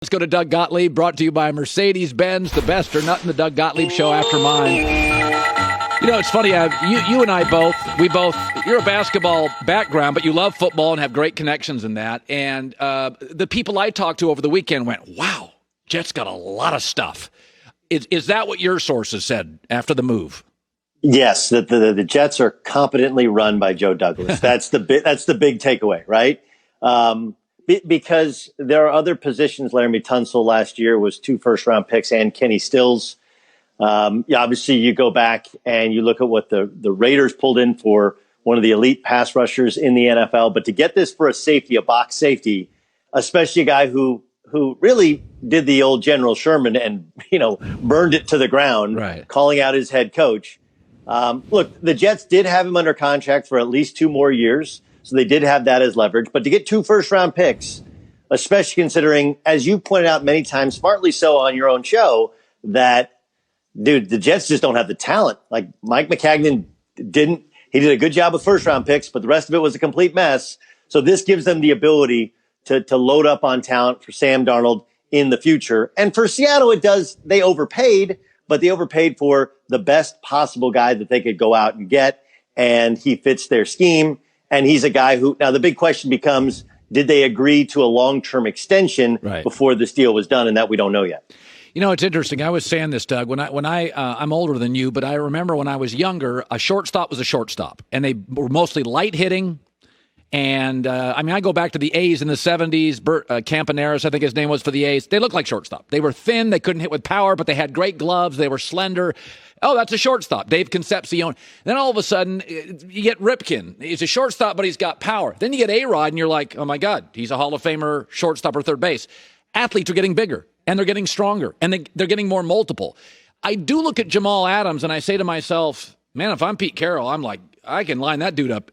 Let's go to Doug Gottlieb, brought to you by Mercedes-Benz, the best or nothing, the Doug Gottlieb Show after mine. You know, it's funny, you and I both, you're a basketball background, but you love football and have great connections in that. And the people I talked to over the weekend went, wow, Jets got a lot of stuff. Is that what your sources said after the move? Yes, the Jets are competently run by Joe Douglas. That's the big takeaway, right? Because there are other positions. Laramie Tunsil last year was 2 first-round picks and Kenny Stills. Obviously, you go back and you look at what the Raiders pulled in for one of the elite pass rushers in the NFL. But to get this for a safety, a box safety, especially a guy who really did the old General Sherman and, burned it to the ground, right, calling out his head coach. Look, the Jets did have him under contract for at least 2 more years. So they did have that as leverage. But to get 2 first-round picks, especially considering, as you pointed out many times, smartly so on your own show, that, dude, the Jets just don't have the talent. Like Mike McCagnon he did a good job with first-round picks, but the rest of it was a complete mess. So this gives them the ability to load up on talent for Sam Darnold in the future. And for Seattle, they overpaid, but they overpaid for the best possible guy that they could go out and get. And he fits their scheme. And he's a guy who, now the big question becomes, did they agree to a long-term extension before this deal was done? And that we don't know yet. You know, it's interesting. I was saying this, Doug, I'm older than you, but I remember when I was younger, a shortstop was a shortstop, and they were mostly light hitting. And I go back to the A's in the 70s. Bert Campaneris, I think his name was for the A's. They looked like shortstop. They were thin. They couldn't hit with power, but they had great gloves. They were slender. Oh, that's a shortstop. Dave Concepcion. Then all of a sudden, you get Ripken. He's a shortstop, but he's got power. Then you get A-Rod, and you're like, oh, my God, he's a Hall of Famer shortstop or third base. Athletes are getting bigger, and they're getting stronger, and they're getting more multiple. I do look at Jamal Adams, and I say to myself, man, if I'm Pete Carroll, I'm like, I can line that dude up.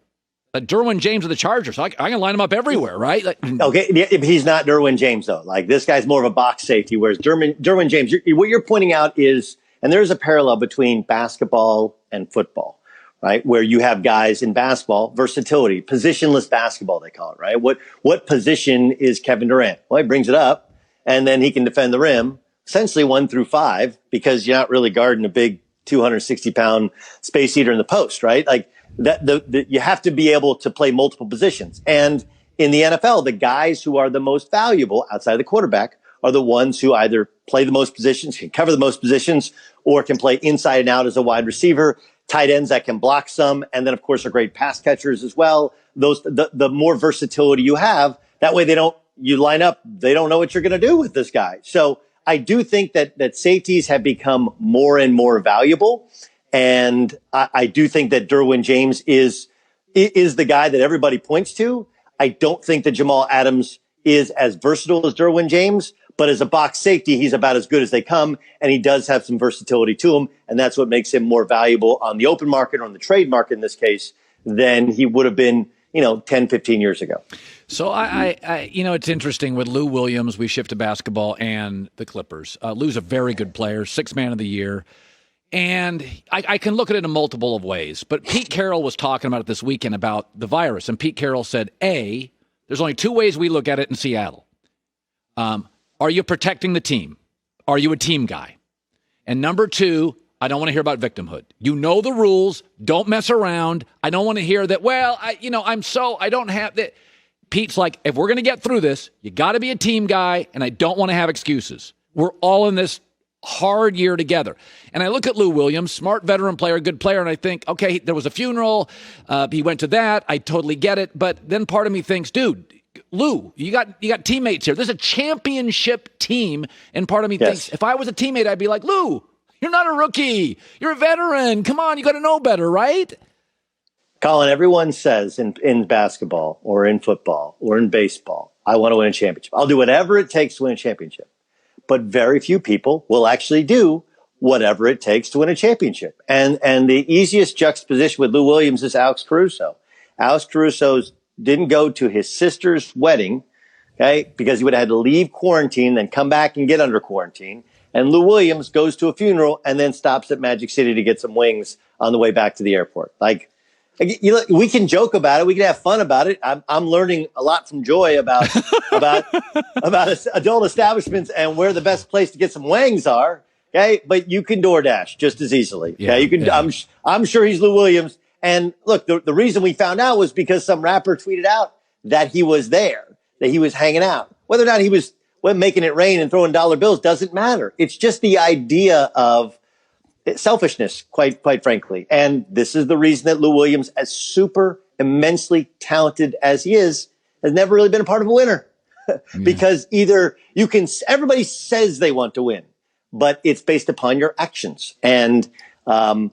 Derwin James of the Chargers. I can line him up everywhere, right? Okay, he's not Derwin James, though. Like, this guy's more of a box safety, whereas Derwin James, what you're pointing out is, and there's a parallel between basketball and football, right? Where you have guys in basketball, versatility, positionless basketball, they call it, right? What position is Kevin Durant? Well, he brings it up, and then he can defend the rim, essentially 1 through 5, because you're not really guarding a big 260-pound space eater in the post, right? Like, you have to be able to play multiple positions. And in the NFL, the guys who are the most valuable outside of the quarterback are the ones who either play the most positions, can cover the most positions, or can play inside and out as a wide receiver, tight ends that can block some, and then, of course, are great pass catchers as well. The more versatility you have, that way you line up, they don't know what you're going to do with this guy. So I do think that safeties have become more and more valuable. And I do think that Derwin James is the guy that everybody points to. I don't think that Jamal Adams is as versatile as Derwin James, but as a box safety, he's about as good as they come. And he does have some versatility to him. And that's what makes him more valuable on the open market or on the trade market in this case than he would have been, 10, 15 years ago. So I it's interesting with Lou Williams. We shift to basketball and the Clippers. Lou's a very good player, 6th man of the year. And I can look at it in multiple of ways. But Pete Carroll was talking about it this weekend about the virus. And Pete Carroll said, there's only 2 ways we look at it in Seattle. Are you protecting the team? Are you a team guy? And number 2, I don't want to hear about victimhood. You know the rules. Don't mess around. I don't want to hear that, I don't have that. Pete's like, if we're going to get through this, you got to be a team guy, and I don't want to have excuses. We're all in this hard year together. And I look at Lou Williams, smart veteran player, good player, and I think, okay, there was a funeral. He went to that. I totally get it. But then part of me thinks, dude, Lou, you got teammates here. There's a championship team. And part of me thinks, if I was a teammate, I'd be like, Lou, you're not a rookie. You're a veteran. Come on, you got to know better, right? Colin, everyone says in basketball or in football or in baseball, I want to win a championship. I'll do whatever it takes to win a championship. But very few people will actually do whatever it takes to win a championship. And the easiest juxtaposition with Lou Williams is Alex Caruso. Alex Caruso didn't go to his sister's wedding, okay, because he would have had to leave quarantine, then come back and get under quarantine. And Lou Williams goes to a funeral and then stops at Magic City to get some wings on the way back to the airport. Like, We can joke about it. We can have fun about it. I'm learning a lot from Joy about adult establishments and where the best place to get some wangs are. Okay, but you can DoorDash just as easily. Okay, you can. Yeah. I'm sure he's Lou Williams. And look, the reason we found out was because some rapper tweeted out that he was there, that he was hanging out. Whether or not he was making it rain and throwing dollar bills doesn't matter. It's just the idea of selfishness, quite frankly. And this is the reason that Lou Williams, as super immensely talented as he is, has never really been a part of a winner. Because either everybody says they want to win, but it's based upon your actions. And on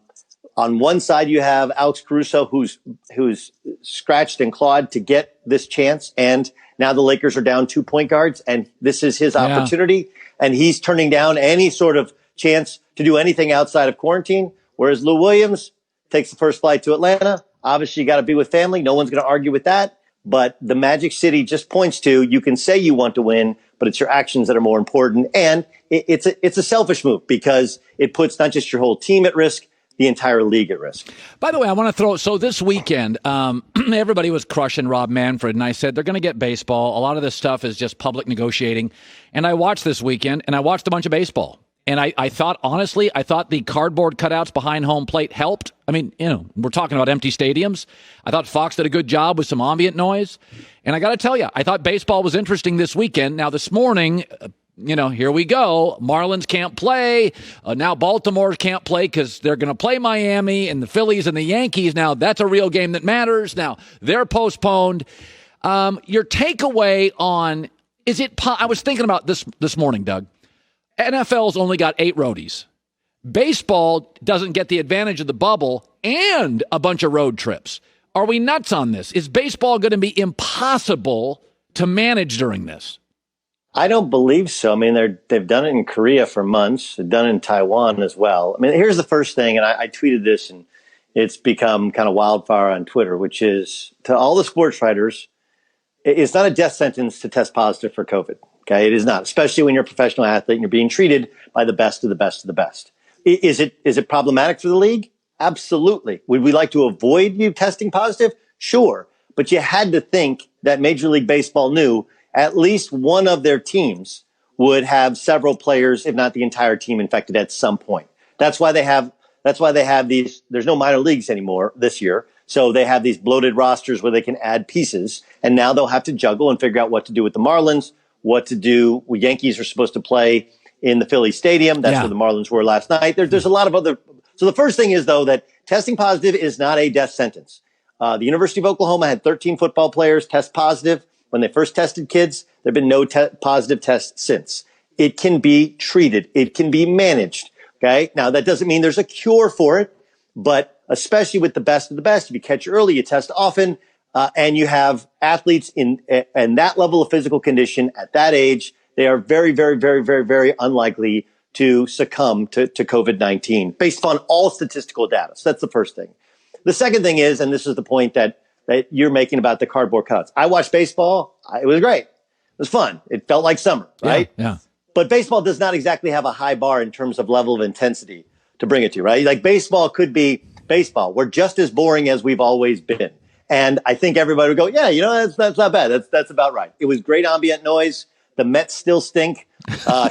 one side, you have Alex Caruso, who's scratched and clawed to get this chance. And now the Lakers are down 2 point guards, and this is his opportunity. And he's turning down any sort of chance to do anything outside of quarantine. Whereas Lou Williams takes the first flight to Atlanta. Obviously, you got to be with family. No one's going to argue with that. But the Magic City just points to, you can say you want to win, but it's your actions that are more important. And it's a selfish move because it puts not just your whole team at risk, the entire league at risk. By the way, I want to so this weekend, everybody was crushing Rob Manfred, and I said they're going to get baseball. A lot of this stuff is just public negotiating. And I watched this weekend, and I watched a bunch of baseball. And I thought, honestly, the cardboard cutouts behind home plate helped. I mean, we're talking about empty stadiums. I thought Fox did a good job with some ambient noise. And I got to tell you, I thought baseball was interesting this weekend. Now, this morning, here we go. Marlins can't play. Now Baltimore can't play because they're going to play Miami, and the Phillies and the Yankees. Now, that's a real game that matters. Now, they're postponed. Your takeaway on, I was thinking about this morning, Doug. NFL's only got 8 roadies. Baseball doesn't get the advantage of the bubble and a bunch of road trips. Are we nuts on this? Is baseball going to be impossible to manage during this? I don't believe so. I mean, they've done it in Korea for months. They've done it in Taiwan as well. I mean, here's the first thing, and I tweeted this, and it's become kind of wildfire on Twitter, which is, to all the sports writers, it's not a death sentence to test positive for COVID. Okay, it is not, especially when you're a professional athlete and you're being treated by the best of the best of the best. Is it problematic for the league? Absolutely. Would we like to avoid you testing positive? Sure. But you had to think that Major League Baseball knew at least one of their teams would have several players, if not the entire team, infected at some point. That's why they have these. There's no minor leagues anymore this year. So they have these bloated rosters where they can add pieces. And now they'll have to juggle and figure out what to do with the Marlins, what to do. Yankees are supposed to play in the Philly Stadium. That's where the Marlins were last night. There's a lot of other. So the first thing is, though, that testing positive is not a death sentence. The University of Oklahoma had 13 football players test positive when they first tested kids. There have been no positive tests since. It can be treated. It can be managed. Okay. Now, that doesn't mean there's a cure for it, but especially with the best of the best, if you catch early, you test often. And you have athletes in that level of physical condition at that age, they are very, very, very, very, very unlikely to succumb to COVID-19 based upon all statistical data. So that's the first thing. The second thing is, and this is the point that you're making about the cardboard cutouts. I watched baseball. It was great. It was fun. It felt like summer, right? Yeah. But baseball does not exactly have a high bar in terms of level of intensity to bring it to, right? Like baseball could be baseball. We're just as boring as we've always been. And I think everybody would go, yeah, that's not bad. That's about right. It was great ambient noise. The Mets still stink. The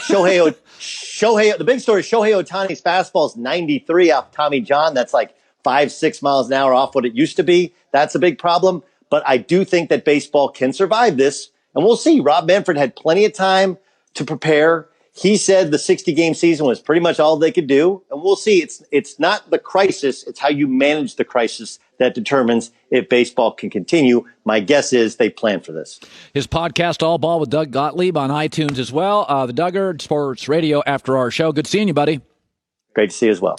big story is Shohei Ohtani's fastball is 93 off Tommy John. That's like 5-6 miles an hour off what it used to be. That's a big problem. But I do think that baseball can survive this. And we'll see. Rob Manfred had plenty of time to prepare. He said the 60-game season was pretty much all they could do. And we'll see. It's not the crisis. It's how you manage the crisis that determines if baseball can continue. My guess is they plan for this. His podcast, All Ball with Doug Gottlieb, on iTunes as well. The Duggar Sports Radio after our show. Good seeing you, buddy. Great to see you as well.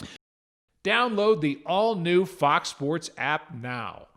Download the all-new Fox Sports app now.